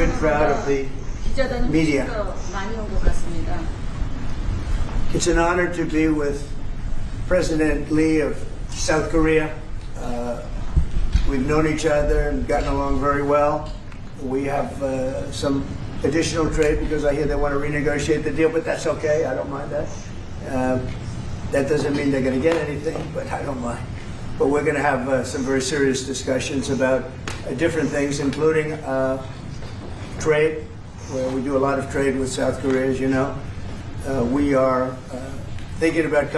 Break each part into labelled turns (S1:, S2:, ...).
S1: good crowd of the media.
S2: 많이 온 것 같습니다.
S1: It's an honor to be with President Lee of South Korea. We've known each other and gotten along very well. We have some additional trade because I hear they want to renegotiate the deal, but that's okay. I don't mind that. That doesn't mean they're going to get anything, but I don't mind. But we're going to have some very serious discussions about different things, including trade, where we do a lot of trade with South Korea, as you know. We are thinking about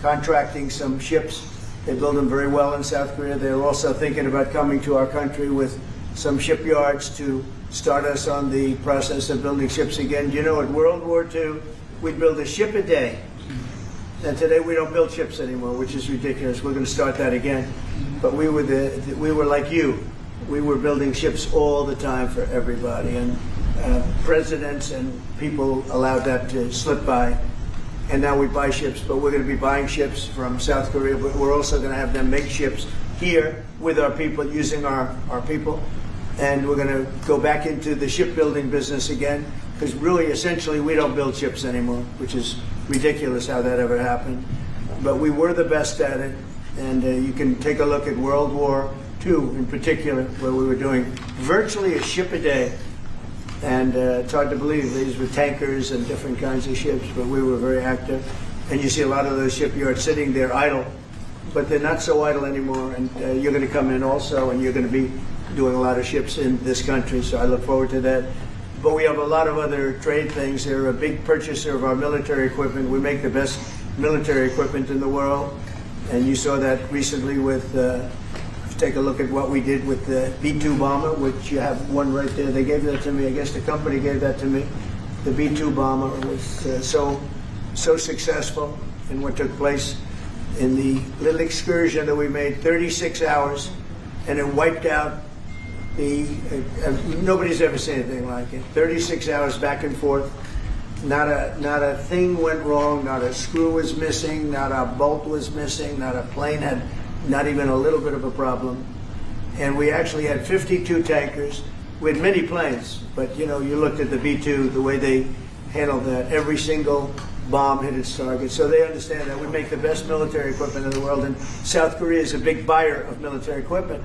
S1: contracting some ships. They build them very well in South Korea. They're also thinking about coming to our country with some shipyards to start us on the process of building ships again. You know, at World War II, we'd build a ship a day. And today we don't build ships anymore, which is ridiculous. We're going to start that again. But we were like you. We were building ships all the time for everybody. And presidents and people allowed that to slip by. And now we buy ships, but we're going to be buying ships from South Korea, but we're also going to have them make ships here with our people, using our people. And we're going to go back into the shipbuilding business again, because really, essentially, we don't build ships anymore, which is ridiculous how that ever happened. But we were the best at it, and you can take a look at World War II in particular, where we were doing virtually a ship a day. And it's hard to believe these were tankers and different kinds of ships, but we were very active. And you see a lot of those shipyards sitting there idle, but they're not so idle anymore. And you're going to come in also, and you're going to be doing a lot of ships in this country, so I look forward to that. But we have a lot of other trade things. They're a big purchaser of our military equipment. We make the best military equipment in the world. And you saw that recently with take a look at what we did with the B-2 bomber, which you have one right there. They gave that to me. I guess the company gave that to me. The B-2 bomber was so successful in what took place in the little excursion that we made, 36 hours, and it wiped out nobody's ever seen anything like it. 36 hours back and forth. Not a thing went wrong. Not a screw was missing. Not a bolt was missing. Not a plane had not even a little bit of a problem. And we actually had 52 tankers. We had many planes, but you know, you looked at the B-2, the way they handled that. Every single bomb hit its target. So they understand that we make the best military equipment in the world, and South Korea is a big buyer of military equipment.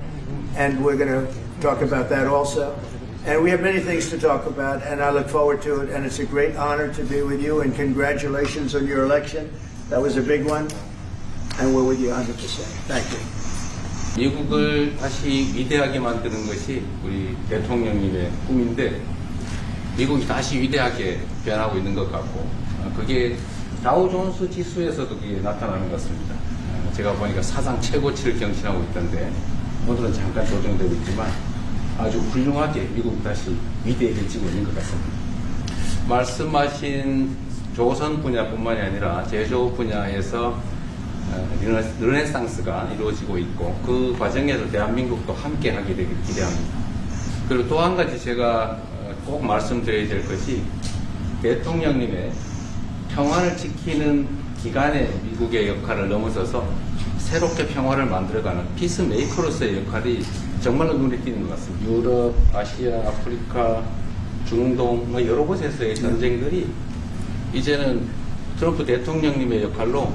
S1: And we're going to talk about that also. And we have many things to talk about, and I look forward to it. And it's a great honor to be with you, and congratulations on your election. That was a big one. And we're with you 100%. Thank you.
S3: 미국을 다시 위대하게 만드는 것이 우리 대통령님의 꿈인데, 미국이 다시 위대하게 변하고 있는 것 같고, 그게 다우존스 지수에서도 그게 나타나는 것 같습니다. 제가 보니까 사상 최고치를 경신하고 있던데, 오늘은 잠깐 조정되고 있지만 아주 훌륭하게 미국이 다시 위대해지고 있는 것 같습니다. 말씀하신 조선 분야뿐만이 아니라 제조 분야에서 르네상스가 이루어지고 있고, 그 과정에서 대한민국도 함께 하게 되길 기대합니다. 그리고 또 한 가지 제가 꼭 말씀드려야 될 것이, 대통령님의 평화를 지키는 기간의 미국의 역할을 넘어서서 새롭게 평화를 만들어가는 피스메이커로서의 역할이 정말로 눈에 띄는 것 같습니다. 유럽, 아시아, 아프리카, 중동 여러 곳에서의 전쟁들이 이제는 트럼프 대통령님의 역할로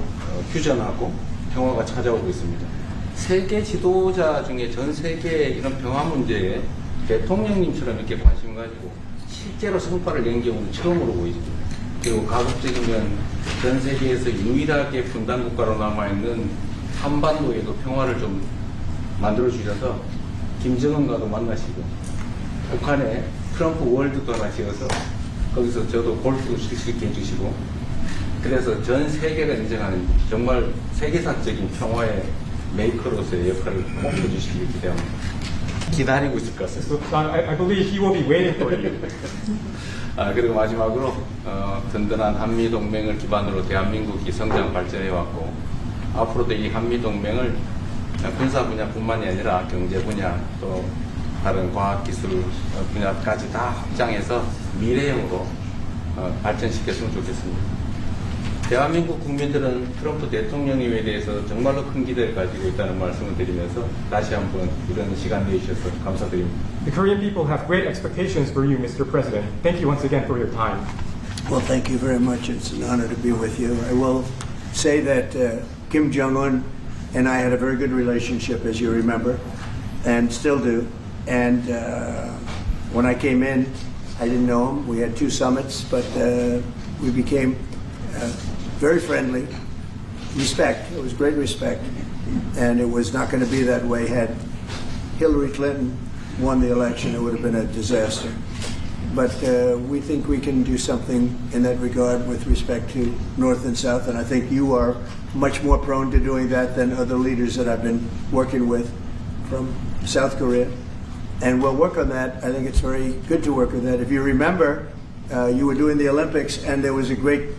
S3: 휴전하고 평화가 찾아오고 있습니다. 세계 지도자 중에 전 세계의 이런 평화 문제에 대통령님처럼 이렇게 관심 가지고 실제로 성과를 낸 경우는 처음으로 보이죠. 그리고 가급적이면 전 세계에서 유일하게 분단 국가로 남아있는 한반도에도 평화를 좀 만들어 주셔서 김정은과도 만나시고, 북한에 트럼프 월드도 하나 지어서 거기서 저도 골프도 칠 수 있게 해주시고, 그래서 전 세계가 인정하는 정말 세계사적인 평화의 메이커로서의 역할을 꼭 해주시길 기대합니다. 기다리고 있을 것 같습니다.
S4: I believe he will be waiting for you.
S3: 그리고 마지막으로 든든한 한미동맹을 기반으로 대한민국이 성장 발전해왔고, 앞으로도 이 한미동맹을 군사 분야뿐만이 아니라 경제 분야, 또 다른 과학기술 분야까지 다 확장해서 미래형으로 발전시켰으면 좋겠습니다. 대한민국 국민들은 트럼프 대통령님에 대해서 정말로 큰 기대를 가지고 있다는 말씀을 드리면서 다시 한번 이런 시간 내주셔서 감사드립니다.
S4: The Korean people have great expectations for you, Mr. President. Thank you once again for your time.
S1: Well, thank you very much. It's an honor to be with you. I will say that Kim Jong-un and I had a very good relationship, as you remember, and still do. And when I came in, I didn't know him. We had 2 summits, but we became very friendly. Respect. It was great respect. And it was not going to be that way had Hillary Clinton won the election. It would have been a disaster. But we think we can do something in that regard with respect to North and South, and I think you are much more prone to doing that than other leaders that I've been working with from South Korea. And we'll work on that. I think it's very good to work on that. If you remember, you were doing the Olympics, and there was a great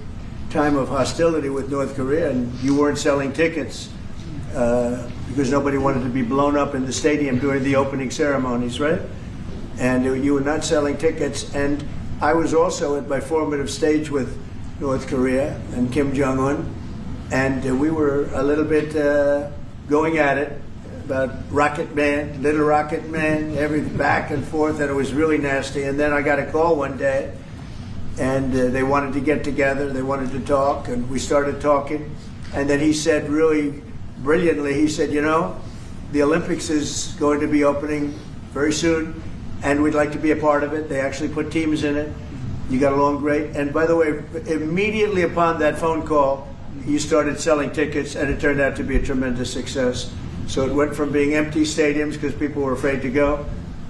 S1: time of hostility with North Korea, and you weren't selling tickets because nobody wanted to be blown up in the stadium during the opening ceremonies, right? And you were not selling tickets. And I was also at my formative stage with North Korea and Kim Jong-un, and we were a little bit going at it about Rocket Man, Little Rocket Man, every back and forth, and it was really nasty. And then I got a call one day, and they wanted to get together, they wanted to talk, and we started talking. And then he said really brilliantly, he said, you know, the Olympics is going to be opening very soon, and we'd like to be a part of it. They actually put teams in it. You got along great. And by the way, immediately upon that phone call, you started selling tickets, and it turned out to be a tremendous success. So it went from being empty stadiums because people were afraid to go,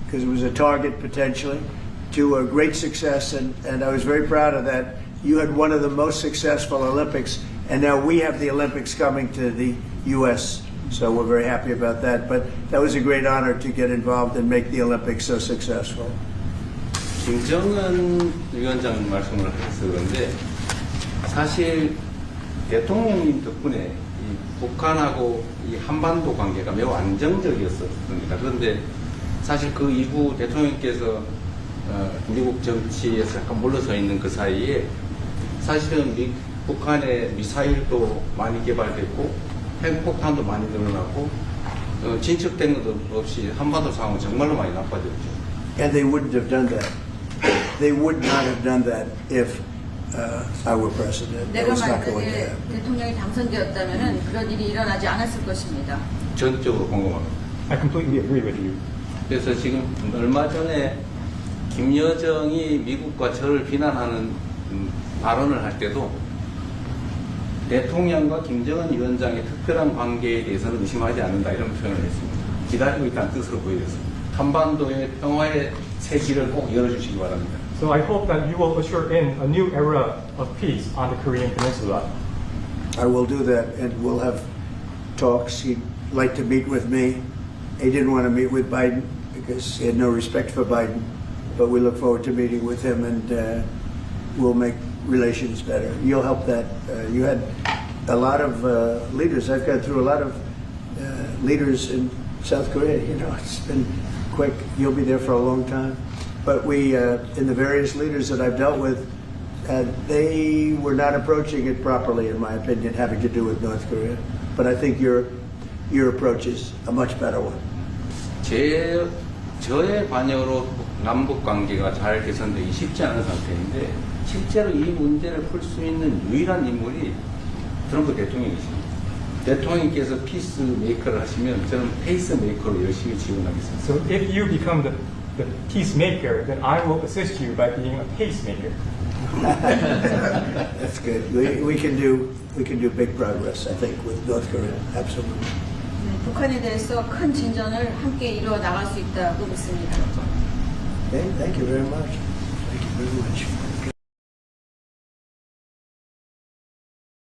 S1: because it was a target potentially, to a great success. And I was very proud of that. You had one of the most successful Olympics, and now we have the Olympics coming to the U.S., so we're very happy about that. But that was a great honor to get involved and make the Olympics so successful.
S3: 김정은 위원장 말씀을 하셔서 그런데 사실 대통령님 덕분에 이 북한하고 이 한반도 관계가 매우 안정적이었습니다. 그런데 사실 그 이후 대통령께서 미국 정치에서 약간 물러서 있는 그 사이에 사실은 북한의 미사일도 많이 개발됐고 핵폭탄도 많이 늘어났고 진척된 것도 없이 한반도 상황은 정말로 많이 나빠졌죠.
S1: And they wouldn't have done that. They would not have done that if I were president. That
S2: 내가
S1: was not going to
S2: 만약에
S1: happen.
S2: 대통령이 당선되었다면 그런 일이 일어나지 않았을 것입니다.
S3: 전적으로 공감합니다.
S4: I completely agree with you.
S3: 그래서 지금 얼마 전에 김여정이 미국과 저를 비난하는 발언을 할 때도 대통령과 김정은 위원장의 특별한 관계에 대해서는 의심하지 않는다 이런 표현을 했습니다. 기다리고 있다는 뜻으로 보여졌습니다. 한반도의 평화의 새 길을 꼭 열어주시기 바랍니다.
S4: So I hope that you will usher in a new era of peace on the Korean Peninsula.
S1: I will do that, and we'll have talks. He'd like to meet with me. He didn't want to meet with Biden because he had no respect for Biden, but we look forward to meeting with him, and we'll make relations better. You'll help that. You had a lot of leaders. I've gone through a lot of leaders in South Korea. You know, it's been quick. You'll be there for a long time. But we, in the various leaders that I've dealt with, they were not approaching it properly, in my opinion, having to do with North Korea. But I think your approach is a much better one.
S3: 저의 관여로 남북 관계가 잘 개선되기 쉽지 않은 상태인데 실제로 이 문제를 풀 수 있는 유일한 인물이 트럼프 대통령이십니다. 대통령께서 피스 메이커를 하시면 저는 페이스 메이커로 열심히 지원하겠습니다.
S4: So if you become the peacemaker, then I will assist you by being a pacemaker.
S1: That's good. We can do big progress, I think, with North Korea. Absolutely.
S2: 북한에 대해서 큰 진전을 함께 이루어 나갈 수 있다고 믿습니다.
S1: Okay, thank you very much. Thank you very much.